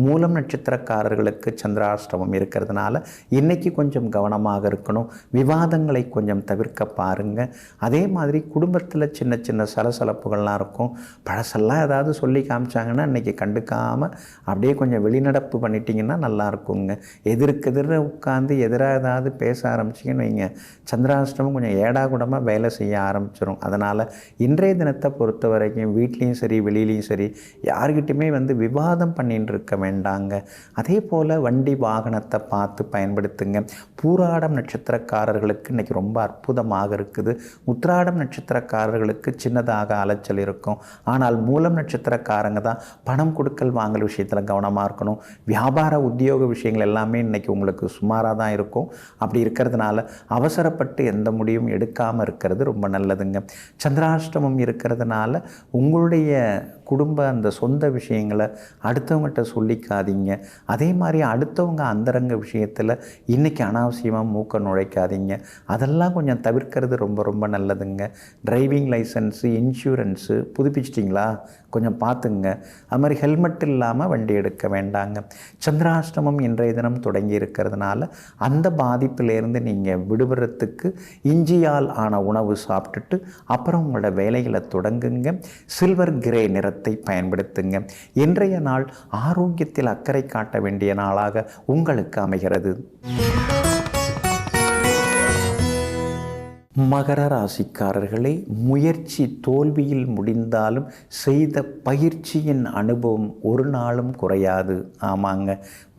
மூலம் நட்சத்திரக்காரர்களுக்கு சந்திராஷ்டமம் இருக்கிறதுனால இன்றைக்கி கொஞ்சம் கவனமாக இருக்கணும். விவாதங்களை கொஞ்சம் தவிர்க்க பாருங்கள். அதே மாதிரி குடும்பத்தில் சின்ன சின்ன சலசலப்புகள்லாம் இருக்கும். பழசெல்லாம் ஏதாவது சொல்லி காமிச்சாங்கன்னா இன்றைக்கி கண்டுக்காமல் அப்படியே கொஞ்சம் வெளிநடப்பு பண்ணிட்டீங்கன்னா நல்லா இருக்குங்க. எதிர்க்கெதிர உட்காந்து எதிராக ஏதாவது பேச ஆரம்பிச்சிங்கன்னு வைங்க, சந்திராஷ்டமம் கொஞ்சம் ஏடாகுடமாக வேலை செய்ய ஆரம்பிச்சிடும். அதனால் இன்றைய தினத்தை பொறுத்த வரைக்கும் வீட்லேயும் சரி வெளியிலையும் சரி யார்கிட்டையுமே வந்து விவாதம் பண்ணிட்டு இருக்க வேண்டாங்க. அதே போல் வண்டி வாகனத்தை பார்த்து பயன்படுத்துங்க. பூராடம் நட்சத்திரக்காரர்களுக்கு இன்றைக்கி ரொம்ப அற்புதமாக இருக்குது. உத்திராடம் நட்சத்திரக்காரர்களுக்கு சின்னதாக அலைச்சல் இருக்கும். ஆனால் மூலம் நட்சத்திரக்காரங்க தான் பணம் கொடுக்கல் வாங்கல் விஷயத்தில் கவனமாக இருக்கணும். வியாபார உத்தியோக விஷயங்கள் எல்லாமே இன்றைக்கி உங்களுக்கு சுமாராக தான் இருக்கும். அப்படி இருக்கிறதுனால அவசரப்பட்டு எந்த முடிவும் எடுக்காமல் இருக்கிறது ரொம்ப நல்லதுங்க. சந்திராஷ்டமம் இருக்கிறதுனால உங்களுடைய குடும்ப அந்த சொந்த விஷயங்களை அடுத்தவங்ககிட்ட சொல்லிக்காதீங்க. அதே மாதிரி அடுத்தவங்க அந்தரங்க விஷயத்தில் இன்றைக்கி அனாவசியமாக மூக்க நுழைக்காதீங்க. அதெல்லாம் கொஞ்சம் தவிர்க்கிறது ரொம்ப ரொம்ப நல்லதுங்க. டிரைவிங் லைசன்ஸு, இன்சூரன்ஸு புதுப்பிச்சிட்டிங்களா கொஞ்சம் பார்த்துங்க. அது மாதிரி ஹெல்மெட் இல்லாமல் வண்டி எடுக்க வேண்டாங்க. சந்திராஷ்டமம் இன்றைய தினம் தொடங்கி இருக்கிறதுனால அந்த பாதிப்பிலேருந்து நீங்கள் விடுபடுறதுக்கு இஞ்சியால் ஆன உணவு சாப்பிட்டுட்டு அப்புறம் உங்களோட வேலைகளை தொடங்குங்க. சில்வர் கிரே நிறத்தை பயன்படுத்துங்க. இன்றைய நாள் ஆரோக்கியத்தில் அக்கறை காட்ட வேண்டிய நாளாக உங்களுக்கு அமைகிறது. மகர ராசிக்காரர்களே, முயற்சி தோல்வியில் முடிந்தாலும் செய்த பயிற்சியின் அனுபவம் ஒரு நாளும் குறையாது. ஆமாங்க,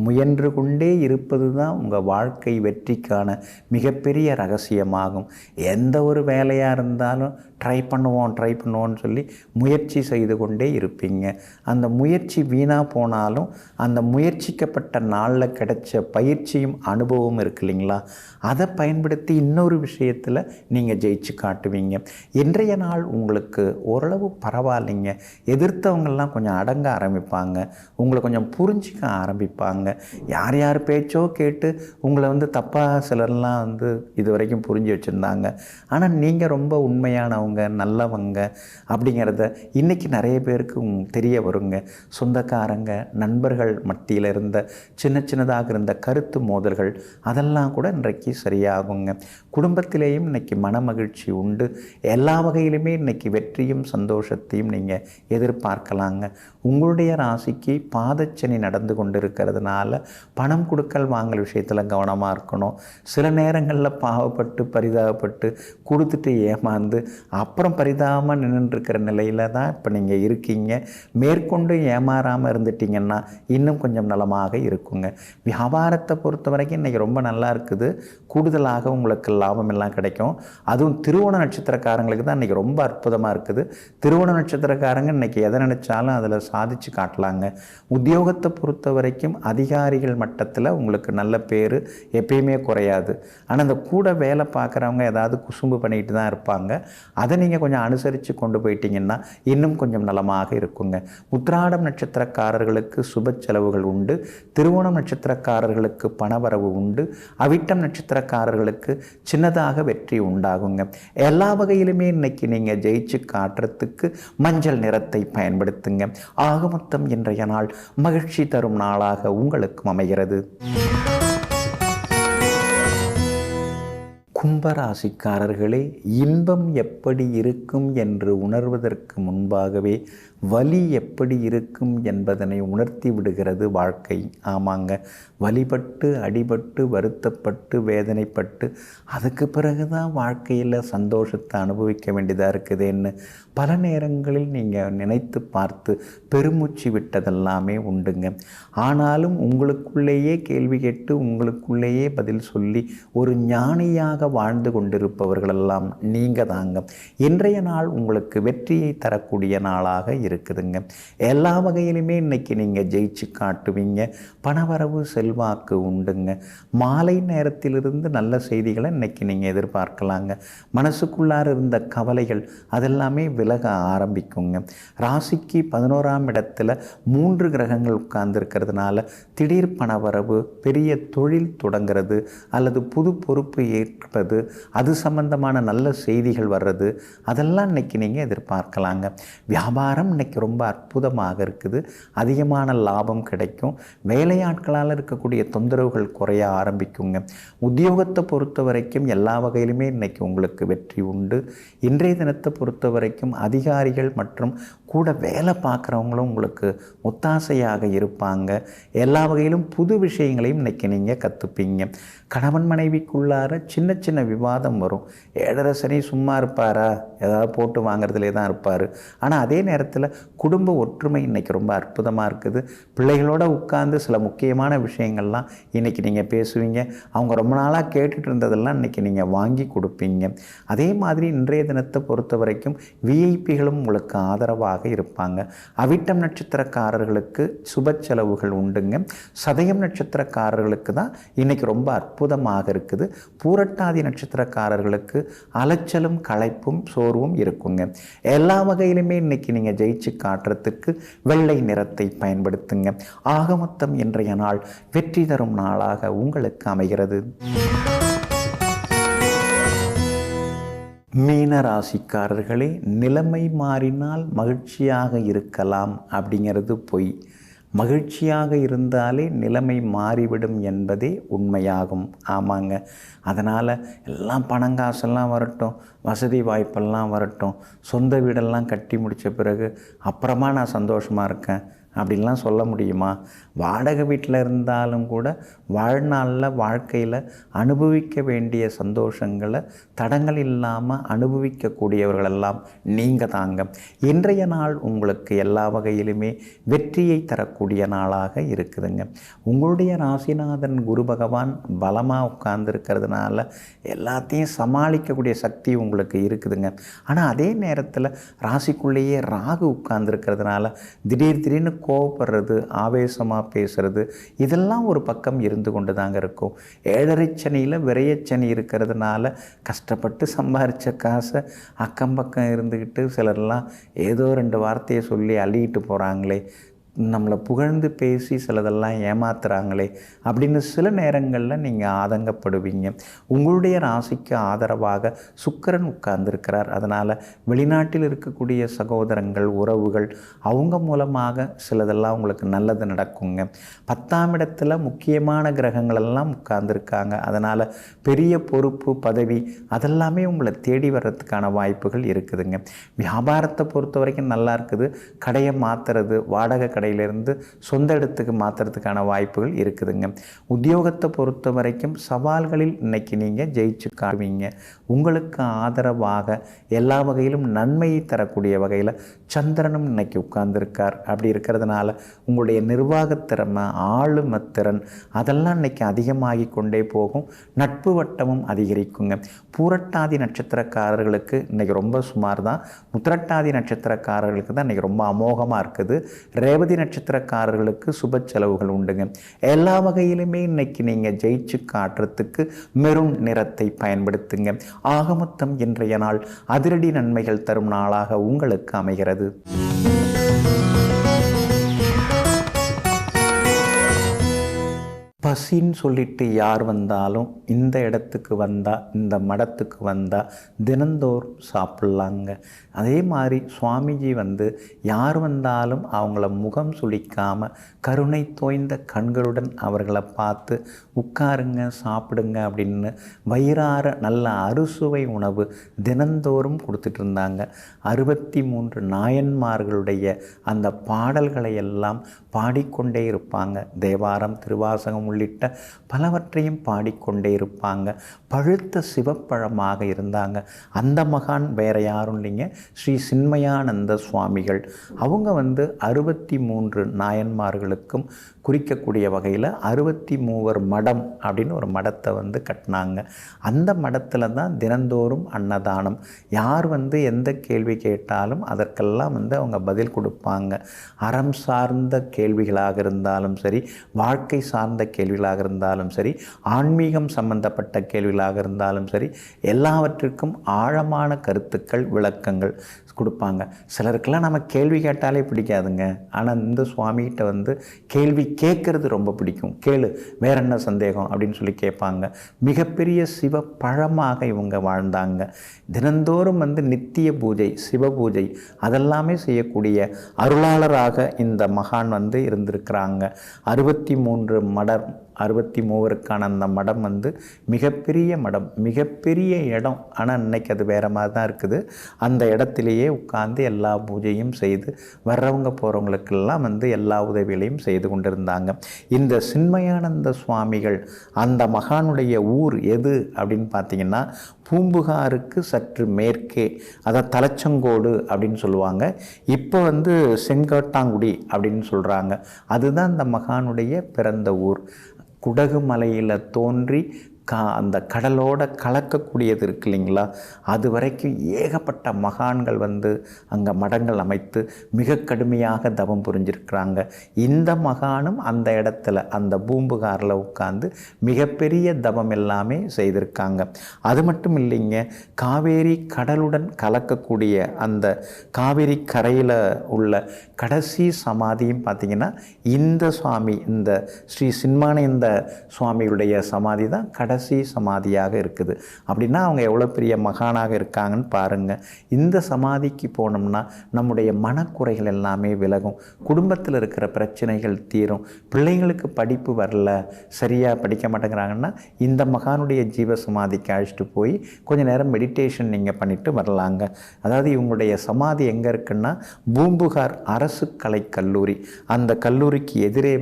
முயன்று கொண்டே இருப்பது தான் உங்கள் வாழ்க்கை வெற்றிக்கான மிகப்பெரிய ரகசியமாகும். எந்த ஒரு வேலையாக இருந்தாலும் ட்ரை பண்ணுவோன்னு சொல்லி முயற்சி செய்து கொண்டே இருப்பீங்க. அந்த முயற்சி வீணாக போனாலும் அந்த முயற்சிக்கப்பட்ட நாளில் கிடைச்ச பயிற்சியும் அனுபவம் இருக்கு இல்லைங்களா, அதை பயன்படுத்தி இன்னொரு விஷயத்தில் நீங்கள் ஜெயிச்சு காட்டுவீங்க. இன்றைய நாள் உங்களுக்கு ஓரளவு பரவாயில்லைங்க. எதிர்த்தவங்கள்லாம் கொஞ்சம் அடங்க ஆரம்பிப்பாங்க. உங்களை கொஞ்சம் புரிஞ்சிக்க ஆரம்பிப்பாங்க. யார் யார் பேச்சோ கேட்டு உங்களை வந்து தப்பாக சிலர்லாம் வந்து இது வரைக்கும் புரிஞ்சு வச்சுருந்தாங்க. ஆனால் நீங்கள் ரொம்ப உண்மையானவங்க, நல்லவங்க அப்படிங்கிறத இன்றைக்கி நிறைய பேருக்கு தெரிய வருங்க. சொந்தக்காரங்க, நண்பர்கள் மத்தியில் இருந்த சின்னதாக இருந்த கருத்து மோதல்கள் அதெல்லாம் கூட இன்றைக்கு சரியாகுங்க. குடும்பத்திலேயும் இன்றைக்கி மனமகிழ்ச்சி உண்டு. எல்லா வகையிலுமே இன்றைக்கி வெற்றியும் சந்தோஷத்தையும் நீங்கள் எதிர்பார்க்கலாங்க. உங்களுடைய ராசிக்கு பாதச்சனி நடந்து கொண்டு இருக்கிறதுனால பணம் கொடுக்கல் வாங்கல் விஷயத்தில் கவனமாக இருக்கணும். சில நேரங்களில் பாவப்பட்டு பரிதாபப்பட்டு கொடுத்துட்டு ஏமாந்து அப்புறம் பரிதாபமாக நின்றுருக்கிற நிலையில் தான் இப்போ நீங்கள் இருக்கீங்க. மேற்கொண்டு ஏமாறாமல் இருந்துட்டிங்கன்னா இன்னும் கொஞ்சம் நலமாக இருக்குங்க. வியாபாரத்தை பொறுத்த வரைக்கும் இன்றைக்கி ரொம்ப நல்லா இருக்குது. கூடுதலாக உங்களுக்கு லாபம் எல்லாம் கிடைக்கும். அதுவும் திருவோண நட்சத்திரக்காரங்களுக்கு தான் இன்றைக்கி ரொம்ப அற்புதமாக இருக்குது. திருவோண நட்சத்திரக்காரங்க இன்றைக்கி எதை நினச்சாலும் அதில் சாதித்து காட்டலாங்க. உத்தியோகத்தை பொறுத்த வரைக்கும் அதிக அதிகாரிகள் மட்டத்தில் உங்களுக்கு நல்ல பேர் எப்பயுமே குறையாது. ஆனால் அந்த கூட வேலை பார்க்குறவங்க ஏதாவது குசும்பு பண்ணிக்கிட்டு தான் இருப்பாங்க. அதை நீங்கள் கொஞ்சம் அனுசரித்து கொண்டு போயிட்டீங்கன்னா இன்னும் கொஞ்சம் நலமாக இருக்குங்க. உத்திராடம் நட்சத்திரக்காரர்களுக்கு சுப செலவுகள் உண்டு. திருவோணம் நட்சத்திரக்காரர்களுக்கு பணவரவு உண்டு. அவிட்டம் நட்சத்திரக்காரர்களுக்கு சின்னதாக வெற்றி உண்டாகுங்க. எல்லா வகையிலுமே இன்னைக்கு நீங்கள் ஜெயிச்சு காட்டுறதுக்கு மஞ்சள் நிறத்தை பயன்படுத்துங்க. ஆக மொத்தம் இன்றைய நாள் மகிழ்ச்சி தரும் நாளாக உங்களுக்கும் அமைகிறது. கும்பராசிக்காரர்களே, இன்பம் எப்படி இருக்கும் என்று உணர்வதற்கு முன்பாகவே வலி எப்படி இருக்கும் என்பதனை உணர்த்தி விடுகிறது வாழ்க்கை. ஆமாங்க, வலிபட்டு அடிபட்டு வருத்தப்பட்டு வேதனைப்பட்டு அதுக்கு பிறகு தான் வாழ்க்கையில் சந்தோஷத்தை அனுபவிக்க வேண்டியதாக இருக்குதுன்னு பல நேரங்களில் நீங்கள் நினைத்து பார்த்து பெருமூச்சு விட்டதெல்லாமே உண்டுங்க. ஆனாலும் உங்களுக்குள்ளேயே கேள்வி கேட்டு உங்களுக்குள்ளேயே பதில் சொல்லி ஒரு ஞானியாக வாழ்ந்து கொண்டிருப்பவர்களெல்லாம் நீங்கள் தாங்க. இன்றைய நாள் உங்களுக்கு வெற்றியை தரக்கூடிய நாளாக இருக்குதுங்க. எல்லா வகையிலுமே இன்னைக்கு நீங்கள் ஜெயிச்சு காட்டுவீங்க. பணவரவு செல்வாக்கு உண்டுங்க. மாலை நேரத்திலிருந்து நல்ல செய்திகளை இன்னைக்கு நீங்கள் எதிர்பார்க்கலாங்க. மனசுக்குள்ளார இருந்த கவலைகள் அதெல்லாமே விலக ஆரம்பிக்குங்க. ராசிக்கு 11ஆம் இடத்துல 3 கிரகங்கள் உட்கார்ந்துருக்கிறதுனால திடீர் பணவரவு, பெரிய தொழில் தொடங்கிறது அல்லது புது பொறுப்பு ஏற்பது, அது சம்பந்தமான நல்ல செய்திகள் வர்றது, அதெல்லாம் இன்னைக்கு நீங்கள் எதிர்பார்க்கலாங்க. வியாபாரம் இன்னைக்கு ரொம்ப அற்புதமாக இருக்குது. அதிகமான லாபம் கிடைக்கும். வேலையாட்களால் இருக்கக்கூடிய தொந்தரவுகள் குறைய ஆரம்பிக்குங்க. உத்தியோகத்தை பொறுத்த வரைக்கும் எல்லா வகையிலுமே இன்னைக்கு உங்களுக்கு வெற்றி உண்டு. இன்றைய தினத்தை பொறுத்த வரைக்கும் அதிகாரிகள் மற்றும் கூட வேலை பார்க்குறவங்களும் உங்களுக்கு ஒத்தாசையாக இருப்பாங்க. எல்லா வகையிலும் புது விஷயங்களையும் இன்னைக்கு நீங்கள் கற்றுப்பீங்க. கணவன் மனைவிக்குள்ளார சின்ன சின்ன விவாதம் வரும். 7.5 சனி சும்மா இருப்பாரா, ஏதாவது போட்டு வாங்குறதுலே தான் இருப்பார். ஆனால் அதே நேரத்தில் குடும்ப ஒற்றுமை இன்றைக்கி ரொம்ப அற்புதமாக இருக்குது. பிள்ளைகளோடு உட்கார்ந்து சில முக்கியமான விஷயங்கள்லாம் இன்றைக்கி நீங்கள் பேசுவீங்க. அவங்க ரொம்ப நாளாக கேட்டுட்டு இருந்ததெல்லாம் இன்றைக்கி நீங்கள் வாங்கி கொடுப்பீங்க. அதே மாதிரி இன்றைய தினத்தை பொறுத்த வரைக்கும் விஐபிகளும் உங்களுக்கு ஆதரவாக இருப்பாங்க. அவிட்டம் நட்சத்திரக்காரர்களுக்கு சுப செலவுகள் உண்டுங்க. சதயம் நட்சத்திரக்காரர்களுக்கு தான் இன்றைக்கி ரொம்ப அற்புதமாக இருக்குது. பூரட்டாதி நட்சத்திரக்காரர்களுக்கு அலைச்சலும் களைப்பும் சோர்வும் இருக்குங்க. எல்லா வகையிலுமே இன்னைக்கு நீங்கள் ஜெயிச்சு காட்டுறதுக்கு வெள்ளை நிறத்தை பயன்படுத்துங்க. ஆக மொத்தம் இன்றைய நாள் வெற்றி தரும் நாளாக உங்களுக்கு அமைகிறது. மீன ராசிக்காரர்களே, நிலைமை மாறினால் மகிழ்ச்சியாக இருக்கலாம் அப்படிங்கிறது பொய். மகிழ்ச்சியாக இருந்தாலே நிலைமை மாறிவிடும் என்பதே உண்மையாகும். ஆமாங்க, அதனால் எல்லாம் பணங்காசெல்லாம் வரட்டும், வசதி வாய்ப்பெல்லாம் வரட்டும், சொந்த வீடெல்லாம் கட்டி முடித்த பிறகு அப்புறமா நான் சந்தோஷமாக இருக்கேன் அப்படின்லாம் சொல்ல முடியுமா? வாடகை வீட்டில் இருந்தாலும் கூட வாழ்நாளில் வாழ்க்கையில் அனுபவிக்க வேண்டிய சந்தோஷங்களை தடங்கள் இல்லாமல் அனுபவிக்கக்கூடியவர்களெல்லாம் நீங்கள் தாங்க. இன்றைய நாள் உங்களுக்கு எல்லா வகையிலுமே வெற்றியை தரக்கூடிய நாளாக இருக்குதுங்க. உங்களுடைய ராசிநாதன் குரு பகவான் பலமாக உட்கார்ந்துருக்கிறதுனால எல்லாத்தையும் சமாளிக்கக்கூடிய சக்தி உங்களுக்கு இருக்குதுங்க. ஆனால் அதே நேரத்தில் ராசிக்குள்ளேயே ராகு உட்கார்ந்துருக்கிறதுனால திடீர்னு கோவப்படுறது, ஆவேசமாக பேசுறது, இதெல்லாம் ஒரு பக்கம் இருந்து கொண்டு தாங்க இருக்கும். 7.5 சனியில் விரயச்சனி இருக்கிறதுனால கஷ்டப்பட்டு சம்பாரித்த காசை அக்கம் பக்கம் இருந்துக்கிட்டு சிலர்லாம் ஏதோ 2 வார்த்தையை சொல்லி அள்ளிக்கிட்டு போகிறாங்களே, நம்மளை புகழ்ந்து பேசி சிலதெல்லாம் ஏமாத்துறாங்களே அப்படின்னு சில நேரங்களில் நீங்கள் ஆதங்கப்படுவீங்க. உங்களுடைய ராசிக்கு ஆதரவாக சுக்கிரன் உட்கார்ந்துருக்கிறார். அதனால் வெளிநாட்டில் இருக்கக்கூடிய சகோதரங்கள், உறவுகள், அவங்க மூலமாக சிலதெல்லாம் உங்களுக்கு நல்லது நடக்குங்க. 10ஆம் இடத்துல முக்கியமான கிரகங்களெல்லாம் உட்கார்ந்துருக்காங்க. அதனால் பெரிய பொறுப்பு, பதவி அதெல்லாமே உங்களை தேடி வர்றதுக்கான வாய்ப்புகள் இருக்குதுங்க. வியாபாரத்தை பொறுத்த வரைக்கும் நல்லா இருக்குது. கடையை மாற்றுறது, வாடகை கடையிலிருந்து சொந்த இடத்துக்கு மாற்றுறதுக்கான வாய்ப்புகள் இருக்குதுங்க. உத்தியோகத்தை பொறுத்த வரைக்கும் சவால்களில் இன்னைக்கு நீங்கள் ஜெயிச்சு காட்டுவீங்க. உங்களுக்கு ஆதரவாக எல்லா வகையிலும் நன்மையை தரக்கூடிய வகையில் சந்திரனும் இன்னைக்கு உட்கார்ந்துருக்கார். அப்படி இருக்கிறதுனால உங்களுடைய நிர்வாகத்திறமை, ஆளுமத்திறன் அதெல்லாம் இன்னைக்கு அதிகமாகி கொண்டே போகும். நட்பு வட்டமும் அதிகரிக்குங்க. பூரட்டாதி நட்சத்திரக்காரர்களுக்கு இன்றைக்கி ரொம்ப சுமார் தான். உத்திரட்டாதி நட்சத்திரக்காரர்களுக்கு தான் இன்றைக்கி ரொம்ப அமோகமாக இருக்குது. ரேவதி நட்சத்திரக்காரர்களுக்கு சுப செலவுகள் உண்டுங்க. எல்லா வகையிலுமே இன்னைக்கு நீங்கள் ஜெயிச்சு காட்டுறதுக்கு மெரூன் நிறத்தை பயன்படுத்துங்க. ஆக மொத்தம் இன்றைய நாள் அதிரடி நன்மைகள் தரும் நாளாக உங்களுக்கு அமைகிறது. பசின்னு சொல்லிட்டு யார் வந்தாலும் இந்த இடத்துக்கு வந்தால், இந்த மடத்துக்கு வந்தால் தினந்தோறும் சாப்பிட்லாங்க. அதே மாதிரி சுவாமிஜி யார் வந்தாலும் அவங்கள முகம் சுளிக்காமல் கருணை தோய்ந்த கண்களுடன் அவர்களை பார்த்து உட்காருங்க, சாப்பிடுங்க அப்படின்னு வயிறார நல்ல அறுசுவை உணவு தினந்தோறும் கொடுத்துட்டு இருந்தாங்க. 63 நாயன்மார்களுடைய அந்த பாடல்களை எல்லாம் பாடிக்கொண்டே இருப்பாங்க. தேவாரம், திருவாசகம் உள்ளிட்ட பலவற்றையும் பாடிக்கொண்டே இருப்பாங்க. பழுத்த சிவப்பழமாக இருந்தாங்க. அந்த மகான் வேற யாரும் இல்லைங்க, ஸ்ரீ சின்மயானந்த சுவாமிகள். அவங்க 63 நாயன்மார்களுக்கும் குறிக்கக்கூடிய வகையில் 63 மடம் அப்படின்னு ஒரு மடத்தை கட்டினாங்க. அந்த மடத்தில் தான் தினந்தோறும் அன்னதானம். யார் எந்த கேள்வி கேட்டாலும் அதற்கெல்லாம் அவங்க பதில் கொடுப்பாங்க. அறம் சார்ந்த கேள்விகளாக இருந்தாலும் சரி, வாழ்க்கை சார்ந்த கேள்விகளாக இருந்தாலும் சரி, ஆன்மீகம் சம்பந்தப்பட்ட கேள்விகளாக இருந்தாலும் சரி, எல்லாவற்றிற்கும் ஆழமான கருத்துக்கள், விளக்கங்கள் கொடுப்பாங்க. சிலருக்கெல்லாம் நம்ம கேள்வி கேட்டாலே பிடிக்காதுங்க. ஆனால் இந்த சுவாமிகிட்ட கேள்வி கேட்கறது ரொம்ப பிடிக்கும். கேளு, வேற என்ன சந்தேகம் அப்படின்னு சொல்லி கேட்பாங்க. மிகப்பெரிய சிவ பழமாக இவங்க வாழ்ந்தாங்க. தினந்தோறும் நித்திய பூஜை, சிவ பூஜை அதெல்லாமே செய்யக்கூடிய அருளாளராக இந்த மகான் இருந்திருக்கிறாங்க. 63 மடர், 63க்கான அந்த மடம் மிகப்பெரிய மடம், மிகப்பெரிய இடம். ஆனால் இன்னைக்கு அது வேறு மாதிரி தான் இருக்குது. அந்த இடத்துலையே உட்கார்ந்து எல்லா பூஜையும் செய்து வர்றவங்க போகிறவங்களுக்கெல்லாம் எல்லா உதவிகளையும் செய்து கொண்டிருந்தாங்க. இந்த சின்மயானந்த சுவாமிகள் அந்த மகானுடைய ஊர் எது அப்படின்னு பார்த்தீங்கன்னா, பூம்புகாருக்கு சற்று மேற்கே, அதை தலைச்சங்கோடு அப்படின்னு சொல்லுவாங்க. இப்போ செங்கோட்டாங்குடி அப்படின்னு சொல்கிறாங்க. அதுதான் அந்த மகானுடைய பிறந்த ஊர். குடகு மலையில் தோன்றி அந்த கடலோட கலக்கக்கூடியது இருக்கு இல்லைங்களா, அது வரைக்கும் ஏகப்பட்ட மகான்கள் அங்கே மடங்கள் அமைத்து மிக கடுமையாக தவம் புரிஞ்சிருக்கிறாங்க. இந்த மகானும் அந்த இடத்துல, அந்த பூம்புகாரில் உட்கார்ந்து மிகப்பெரிய தவம் எல்லாமே செய்திருக்காங்க. அது மட்டும் இல்லைங்க, காவேரி கடலுடன் கலக்கக்கூடிய அந்த காவேரி கரையில் உள்ள கடைசி சமாதியும் பார்த்திங்கன்னா இந்த சுவாமி, இந்த ஸ்ரீ சின்மயானந்த சுவாமியுடைய சமாதி தான் கடைசி சமாதியாக இருக்குது. அப்படின்னா அவங்க எவ்வளோ பெரிய மகானாக இருக்காங்கன்னு பாருங்கள். இந்த சமாதிக்கு போனோம்னா நம்முடைய மனக்குறைகள் எல்லாமே விலகும். குடும்பத்தில் இருக்கிற பிரச்சனைகள் தீரும். பிள்ளைங்களுக்கு படிப்பு வரல, சரியாக படிக்க மாட்டேங்கிறாங்கன்னா இந்த மகானுடைய ஜீவ சமாதிக்கு அழைச்சிட்டு போய் கொஞ்சம் நேரம் மெடிடேஷன் நீங்கள் பண்ணிட்டு வரலாங்க. அதாவது இவங்களுடைய சமாதி எங்கே இருக்குன்னா, பூம்புகார் அரசு கலை கல்லூரி, அந்த கல்லூரிக்கு எதிரே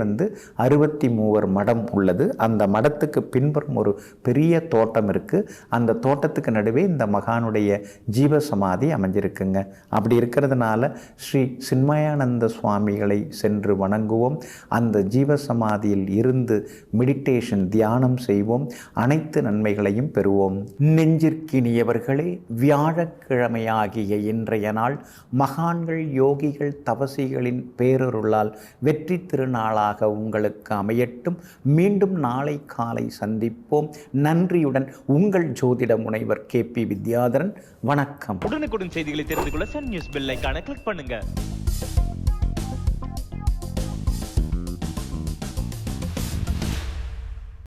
63 மடம் உள்ளது. அந்த மடத்துக்கு பின்புறம் ஒரு பெரிய தோட்டம் இருக்குது. அந்த தோட்டத்துக்கு நடுவே இந்த மகானுடைய ஜீவ சமாதி அமைஞ்சிருக்குங்க. அப்படி இருக்கிறதுனால ஸ்ரீ சின்மயானந்த சுவாமிகளை சென்று வணங்குவோம். அந்த ஜீவ சமாதியில் இருந்து மெடிடேஷன், தியானம் செய்வோம். அனைத்து நன்மைகளையும் பெறுவோம். நெஞ்சிற்கினியவர்களே, வியாழக்கிழமையாகிய இன்றைய நாள் மகான்கள், யோகிகள், தவசிகளின் பேரருளால் வெற்றி திருநாளாக உங்களுக்கு அமையட்டும். மீண்டும் நாளை காலை சந்திப்போம். நன்றியுடன் உங்கள் ஜோதிட முனைவர் KP வித்யாதரன். வணக்கம். உடனுக்குடன் செய்திகளை தெரிந்து கொள்ள சன் நியூஸ் பெல் ஐகானை கிளிக் பண்ணுங்க.